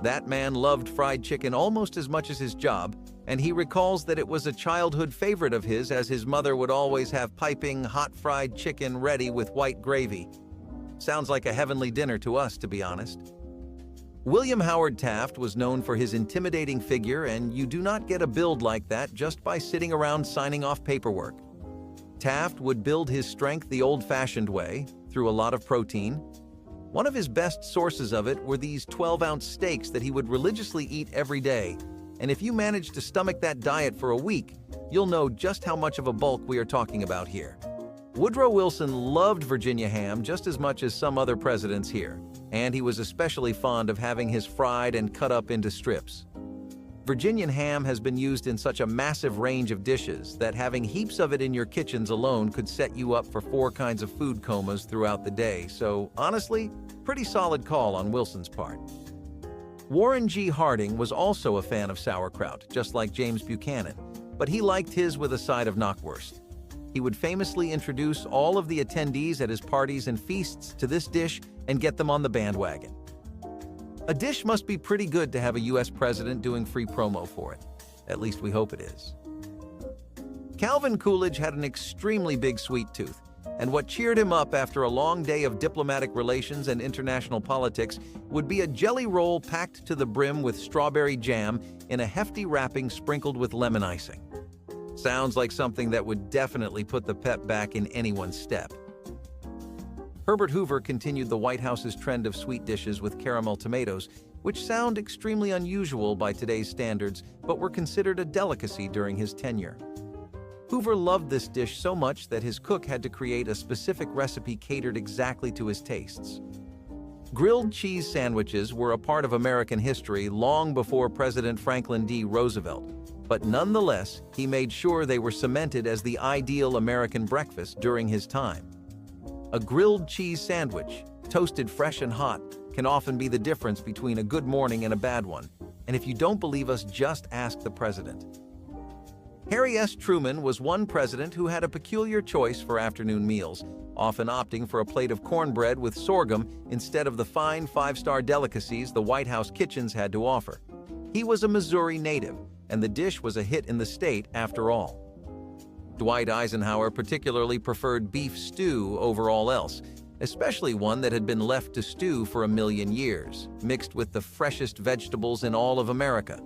That man loved fried chicken almost as much as his job, and he recalls that it was a childhood favorite of his, as his mother would always have piping hot fried chicken ready with white gravy. Sounds like a heavenly dinner to us, to be honest. William Howard Taft was known for his intimidating figure, and you do not get a build like that just by sitting around signing off paperwork. Taft would build his strength the old-fashioned way, through a lot of protein. One of his best sources of it were these 12-ounce steaks that he would religiously eat every day, and if you manage to stomach that diet for a week, you'll know just how much of a bulk we are talking about here. Woodrow Wilson loved Virginia ham just as much as some other presidents here, and he was especially fond of having his fried and cut up into strips. Virginian ham has been used in such a massive range of dishes that having heaps of it in your kitchens alone could set you up for 4 kinds of food comas throughout the day, so honestly, pretty solid call on Wilson's part. Warren G. Harding was also a fan of sauerkraut, just like James Buchanan, but he liked his with a side of knockwurst. He would famously introduce all of the attendees at his parties and feasts to this dish and get them on the bandwagon. A dish must be pretty good to have a US president doing free promo for it. At least we hope it is. Calvin Coolidge had an extremely big sweet tooth, and what cheered him up after a long day of diplomatic relations and international politics would be a jelly roll packed to the brim with strawberry jam in a hefty wrapping sprinkled with lemon icing. Sounds like something that would definitely put the pep back in anyone's step. Herbert Hoover continued the White House's trend of sweet dishes with caramel tomatoes, which sound extremely unusual by today's standards, but were considered a delicacy during his tenure. Hoover loved this dish so much that his cook had to create a specific recipe catered exactly to his tastes. Grilled cheese sandwiches were a part of American history long before President Franklin D. Roosevelt, but nonetheless, he made sure they were cemented as the ideal American breakfast during his time. A grilled cheese sandwich, toasted fresh and hot, can often be the difference between a good morning and a bad one. And if you don't believe us, just ask the president. Harry S. Truman was one president who had a peculiar choice for afternoon meals, often opting for a plate of cornbread with sorghum instead of the fine 5-star delicacies the White House kitchens had to offer. He was a Missouri native, and the dish was a hit in the state after all. Dwight Eisenhower particularly preferred beef stew over all else, especially one that had been left to stew for 1,000,000 years, mixed with the freshest vegetables in all of America.